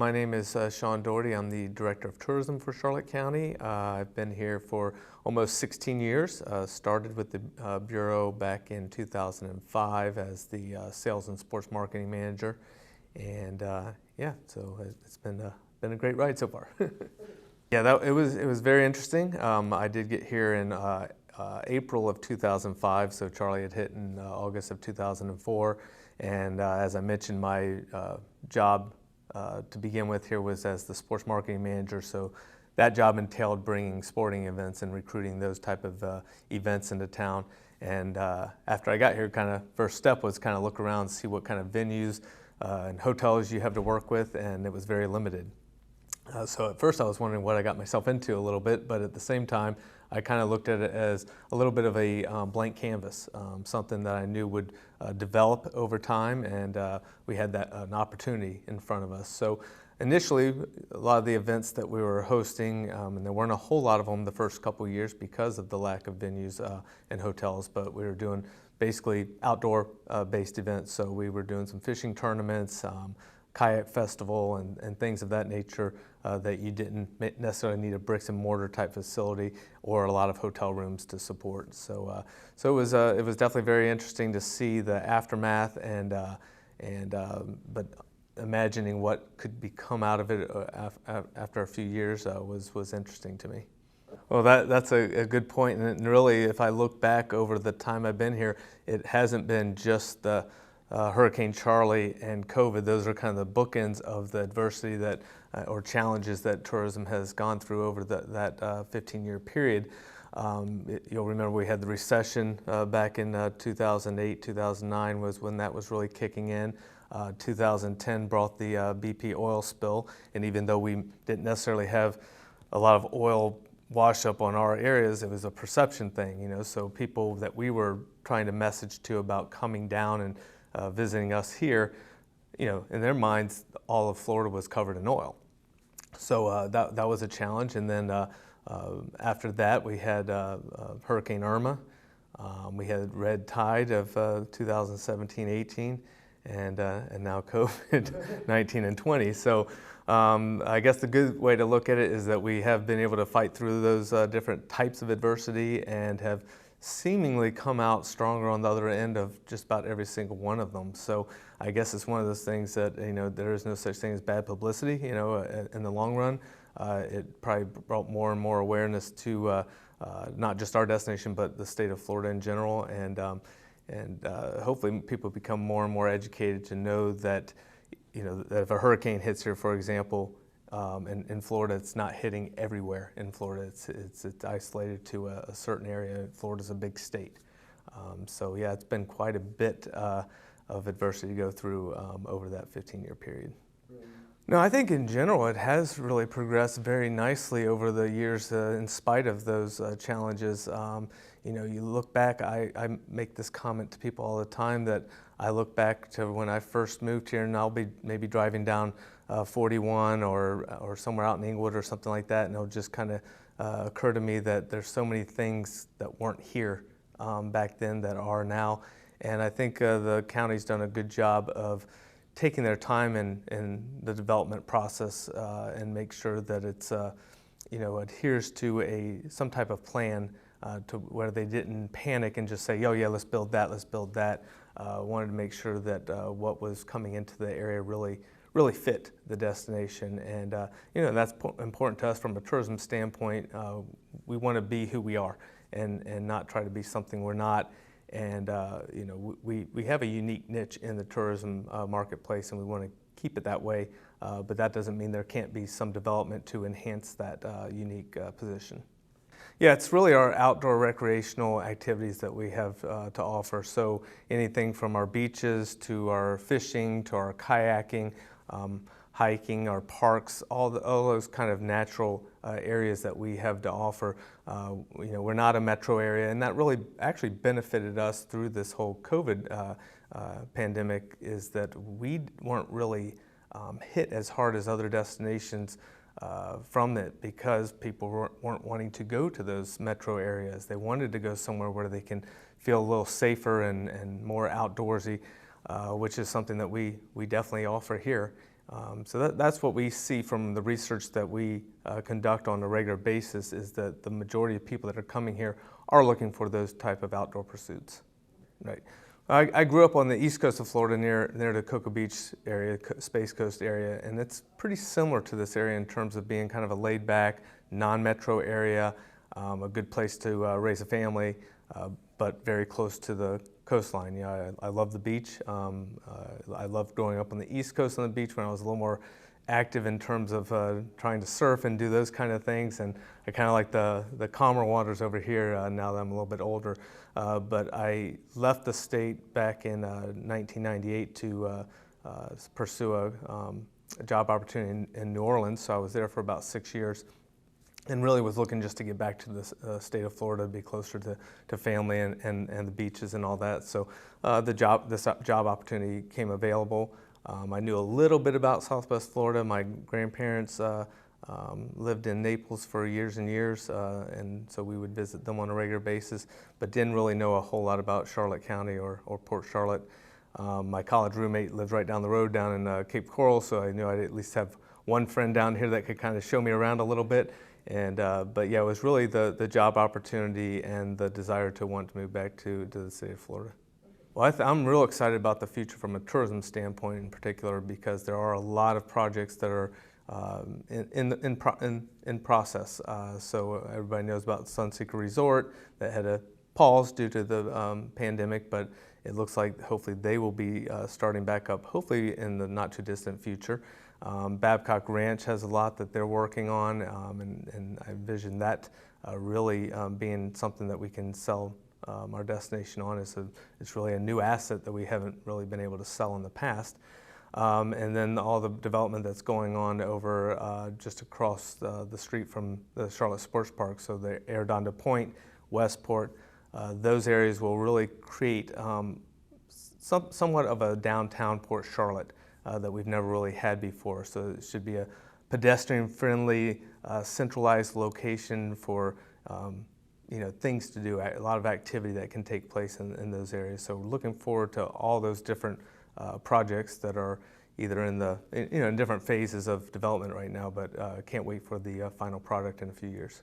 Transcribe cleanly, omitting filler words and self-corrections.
my name is Sean Doherty. I'm the Director of Tourism for Charlotte County. I've been here for almost 16 years. Started with the Bureau back in 2005 as the Sales and Sports Marketing Manager. And yeah, so it's been a great ride so far. Yeah, it was very interesting. I did get here in April of 2005, so Charley had hit in August of 2004. And as I mentioned, my job to begin with here was as the sports marketing manager, so that job entailed bringing sporting events and recruiting those type of events into town. And after I got here, kind of first step was kind of look around, see what kind of venues and hotels you have to work with, and it was very limited. So at first I was wondering what I got myself into a little bit, but at the same time I kind of looked at it as a little bit of a blank canvas, something that I knew would develop over time, and we had an opportunity in front of us. So initially, a lot of the events that we were hosting, and there weren't a whole lot of them the first couple of years because of the lack of venues and hotels, but we were doing basically outdoor based events. So we were doing some fishing tournaments, kayak festival, and things of that nature that you didn't necessarily need a bricks and mortar type facility or a lot of hotel rooms to support. So it was definitely very interesting to see the aftermath, but imagining what could become out of it after a few years was interesting to me. Well, that's a good point, and really, if I look back over the time I've been here, it hasn't been just the Hurricane Charley and COVID. Those are kind of the bookends of the adversity that or challenges that tourism has gone through over that 15-year period. You'll remember we had the recession back in 2008, 2009 was when that was really kicking in. 2010 brought the BP oil spill, and even though we didn't necessarily have a lot of oil wash up on our areas, it was a perception thing, you know, so people that we were trying to message to about coming down and visiting us here, you know, in their minds, all of Florida was covered in oil. So that was a challenge. And then after that, we had Hurricane Irma. We had red tide of 2017-18, and now COVID-19 and 20. So I guess the good way to look at it is that we have been able to fight through those different types of adversity and have seemingly come out stronger on the other end of just about every single one of them. So I guess it's one of those things that, you know, there is no such thing as bad publicity, you know, in the long run. It probably brought more and more awareness to not just our destination, but the state of Florida in general. And hopefully people become more and more educated to know that, you know, that if a hurricane hits here, for example, in Florida, it's not hitting everywhere in Florida. It's isolated to a certain area. Florida's a big state. So yeah, it's been quite a bit of adversity to go through over that 15-year period. No, I think in general it has really progressed very nicely over the years in spite of those challenges. You know, you look back, I make this comment to people all the time that I look back to when I first moved here, and I'll be maybe driving down 41 or somewhere out in Inglewood or something like that, and it'll just kind of occur to me that there's so many things that weren't here back then that are now. And I think the county's done a good job of taking their time in the development process and make sure that it's you know, adheres to some type of plan to where they didn't panic and just say, oh yeah, let's build that, let's build that. Wanted to make sure that what was coming into the area really fit the destination. And you know, that's important to us from a tourism standpoint. We want to be who we are and not try to be something we're not. And you know, we have a unique niche in the tourism marketplace, and we want to keep it that way. But that doesn't mean there can't be some development to enhance that unique position. Yeah, it's really our outdoor recreational activities that we have to offer. So anything from our beaches to our fishing to our kayaking, hiking, our parks, all those kind of natural areas that we have to offer. You know, we're not a metro area, and that really actually benefited us through this whole COVID pandemic, is that we weren't really hit as hard as other destinations from it, because people weren't wanting to go to those metro areas. They wanted to go somewhere where they can feel a little safer and more outdoorsy, which is something that we definitely offer here. So that's what we see from the research that we conduct on a regular basis, is that the majority of people that are coming here are looking for those type of outdoor pursuits. Right. I grew up on the east coast of Florida near the Cocoa Beach area, Space Coast area, and it's pretty similar to this area in terms of being kind of a laid-back, non-metro area, a good place to raise a family, but very close to the coastline. Yeah, I love the beach. I loved growing up on the east coast on the beach when I was a little more active in terms of trying to surf and do those kind of things, and I kind of like the calmer waters over here now that I'm a little bit older. But I left the state back in 1998 to pursue a job opportunity in New Orleans, so I was there for about 6 years, and really was looking just to get back to the state of Florida, be closer to family and the beaches and all that. So this job opportunity came available. I knew a little bit about Southwest Florida. My grandparents lived in Naples for years and years, and so we would visit them on a regular basis, but didn't really know a whole lot about Charlotte County or Port Charlotte. My college roommate lived right down the road down in Cape Coral, so I knew I'd at least have one friend down here that could kind of show me around a little bit. And but yeah, it was really the job opportunity and the desire to want to move back to the state of Florida. Well, I'm real excited about the future from a tourism standpoint in particular, because there are a lot of projects that are in process. So everybody knows about Sunseeker Resort that had a pause due to the pandemic, but it looks like hopefully they will be starting back up, hopefully in the not too distant future. Babcock Ranch has a lot that they're working on, and I envision that really being something that we can sell our destination on. It's really a new asset that we haven't really been able to sell in the past. And then all the development that's going on over just across the street from the Charlotte Sports Park, so the Arredondo Point, Westport, those areas will really create somewhat of a downtown Port Charlotte that we've never really had before. So it should be a pedestrian-friendly, centralized location for things to do, a lot of activity that can take place in those areas. So we're looking forward to all those different projects that are either in different phases of development right now, but can't wait for the final product in a few years.